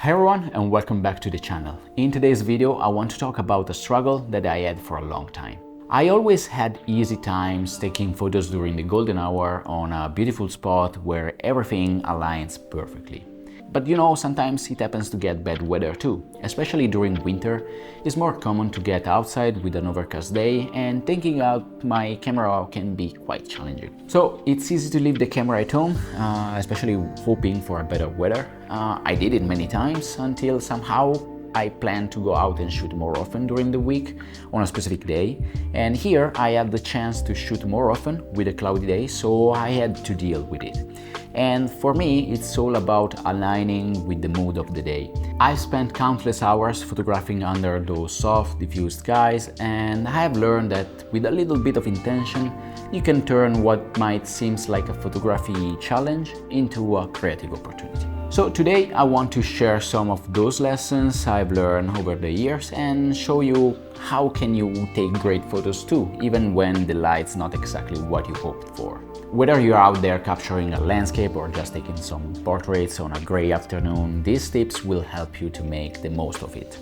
Hi everyone and welcome back to the channel. In today's video I want to talk about a struggle that I had for a long time. I always had easy times taking photos during the golden hour on a beautiful spot where everything aligns perfectly. But sometimes it happens to get bad weather too. Especially during winter, it's more common to get outside with an overcast day, and taking out my camera can be quite challenging. So it's easy to leave the camera at home, especially hoping for a better weather. I did it many times until somehow I plan to go out and shoot more often during the week on a specific day, and here I had the chance to shoot more often with a cloudy day, so I had to deal with it. And for me, it's all about aligning with the mood of the day. I've spent countless hours photographing under those soft, diffused skies, and I have learned that with a little bit of intention, you can turn what might seem like a photography challenge into a creative opportunity. So today I want to share some of those lessons I've learned over the years and show you how can you take great photos too, even when the light's not exactly what you hoped for. Whether you're out there capturing a landscape or just taking some portraits on a gray afternoon, these tips will help you to make the most of it.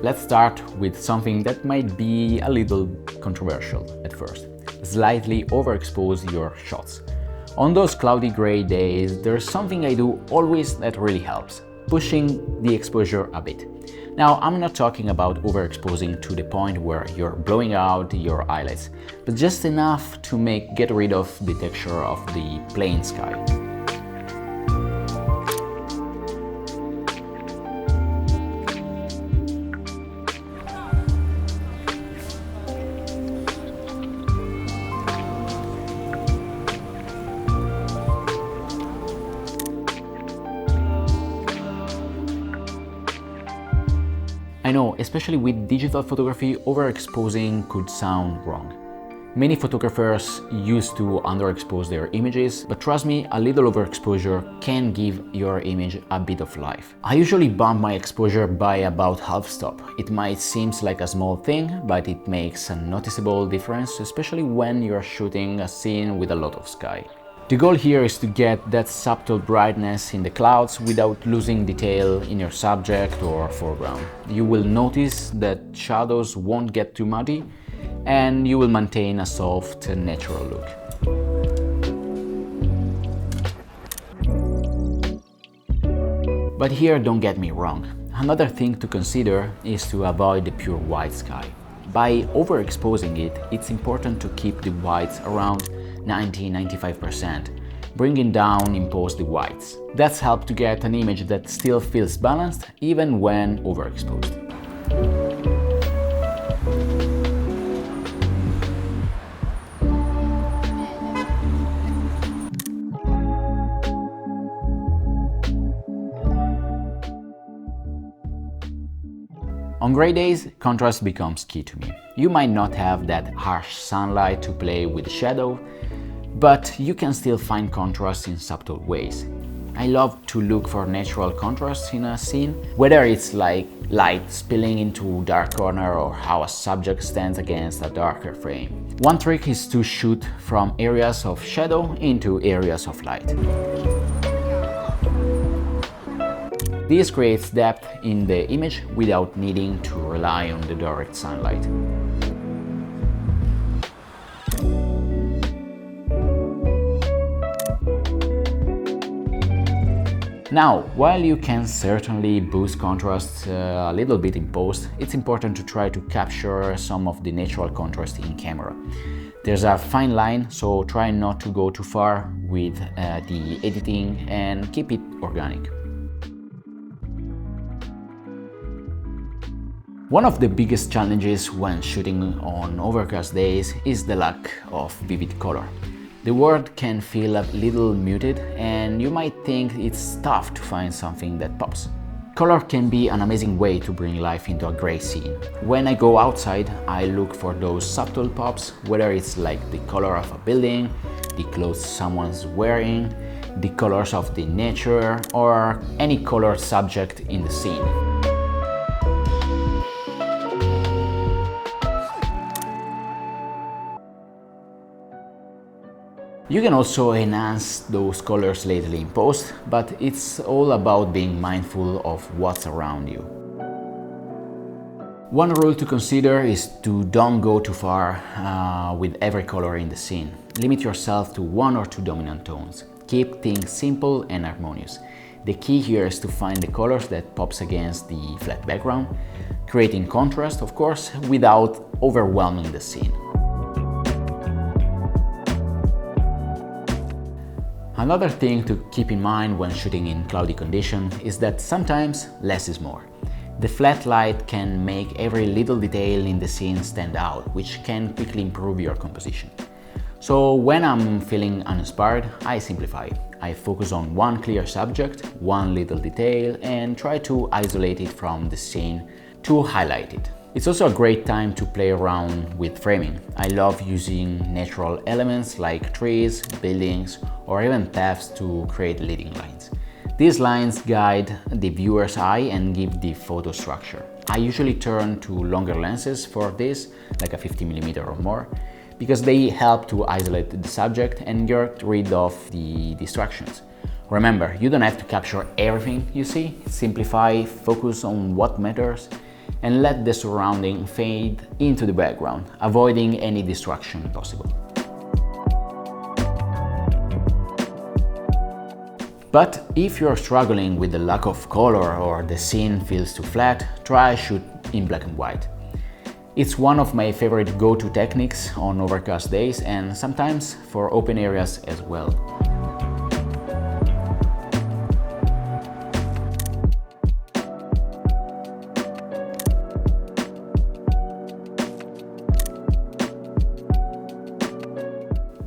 Let's start with something that might be a little controversial at first. Slightly overexpose your shots. On those cloudy gray days, there's something I do always that really helps: pushing the exposure a bit. Now, I'm not talking about overexposing to the point where you're blowing out your highlights, but just enough to get rid of the texture of the plain sky. I know, especially with digital photography, overexposing could sound wrong. Many photographers used to underexpose their images, but trust me, a little overexposure can give your image a bit of life. I usually bump my exposure by about half stop. It might seem like a small thing, but it makes a noticeable difference, especially when you're shooting a scene with a lot of sky. The goal here is to get that subtle brightness in the clouds without losing detail in your subject or foreground. You will notice that shadows won't get too muddy, and you will maintain a soft and natural look. But here, don't get me wrong. Another thing to consider is to avoid the pure white sky. By overexposing it, it's important to keep the whites around 90–95%, bringing down in post the whites. That's helped to get an image that still feels balanced even when overexposed. On gray days, contrast becomes key to me. You might not have that harsh sunlight to play with the shadow, but you can still find contrast in subtle ways. I love to look for natural contrasts in a scene, whether it's like light spilling into a dark corner or how a subject stands against a darker frame. One trick is to shoot from areas of shadow into areas of light. This creates depth in the image without needing to rely on the direct sunlight. Now, while you can certainly boost contrast a little bit in post, it's important to try to capture some of the natural contrast in camera. There's a fine line, so try not to go too far with the editing and keep it organic. One of the biggest challenges when shooting on overcast days is the lack of vivid color. The world can feel a little muted, and you might think it's tough to find something that pops. Color can be an amazing way to bring life into a gray scene. When I go outside, I look for those subtle pops, whether it's like the color of a building, the clothes someone's wearing, the colors of the nature, or any colored subject in the scene. You can also enhance those colors later in post, but it's all about being mindful of what's around you. One rule to consider is to don't go too far with every color in the scene. Limit yourself to one or two dominant tones. Keep things simple and harmonious. The key here is to find the colors that pops against the flat background, creating contrast, of course, without overwhelming the scene. Another thing to keep in mind when shooting in cloudy conditions is that sometimes less is more. The flat light can make every little detail in the scene stand out, which can quickly improve your composition. So when I'm feeling uninspired, I simplify. I focus on one clear subject, one little detail, and try to isolate it from the scene to highlight it. It's also a great time to play around with framing. I love using natural elements like trees, buildings, or even paths to create leading lines. These lines guide the viewer's eye and give the photo structure. I usually turn to longer lenses for this, like a 50mm or more, because they help to isolate the subject and get rid of the distractions. Remember, you don't have to capture everything you see. Simplify, focus on what matters, and let the surrounding fade into the background, avoiding any distraction possible. But if you're struggling with the lack of color or the scene feels too flat, try shoot in black and white. It's one of my favorite go-to techniques on overcast days and sometimes for open areas as well.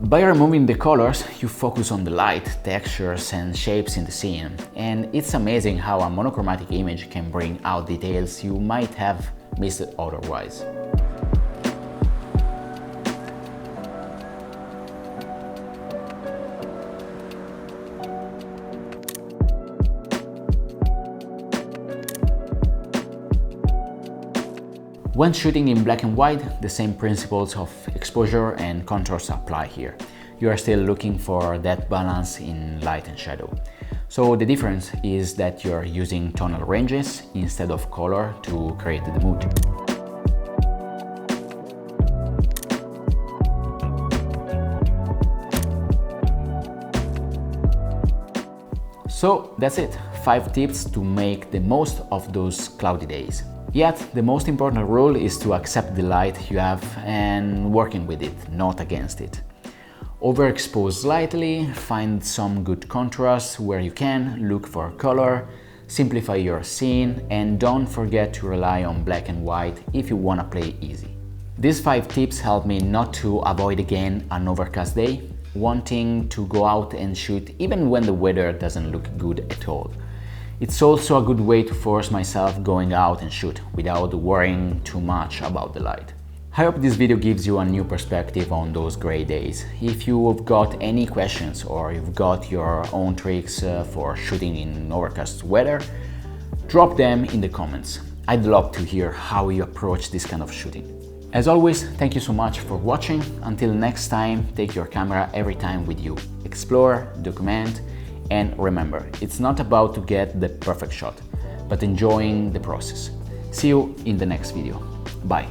By removing the colors, you focus on the light, textures and shapes in the scene, and it's amazing how a monochromatic image can bring out details you might have missed otherwise. When shooting in black and white, the same principles of exposure and contrast apply here. You are still looking for that balance in light and shadow. So the difference is that you're using tonal ranges instead of color to create the mood. So that's it, 5 tips to make the most of those cloudy days. Yet, the most important rule is to accept the light you have and working with it, not against it. Overexpose slightly, find some good contrast where you can, look for color, simplify your scene, and don't forget to rely on black and white if you want to play easy. These 5 tips help me not to avoid again an overcast day, wanting to go out and shoot even when the weather doesn't look good at all. It's also a good way to force myself going out and shoot without worrying too much about the light. I hope this video gives you a new perspective on those gray days. If you've got any questions or you've got your own tricks for shooting in overcast weather, drop them in the comments. I'd love to hear how you approach this kind of shooting. As always, thank you so much for watching. Until next time, take your camera every time with you. Explore, document, and remember, it's not about to get the perfect shot, but enjoying the process. See you in the next video. Bye.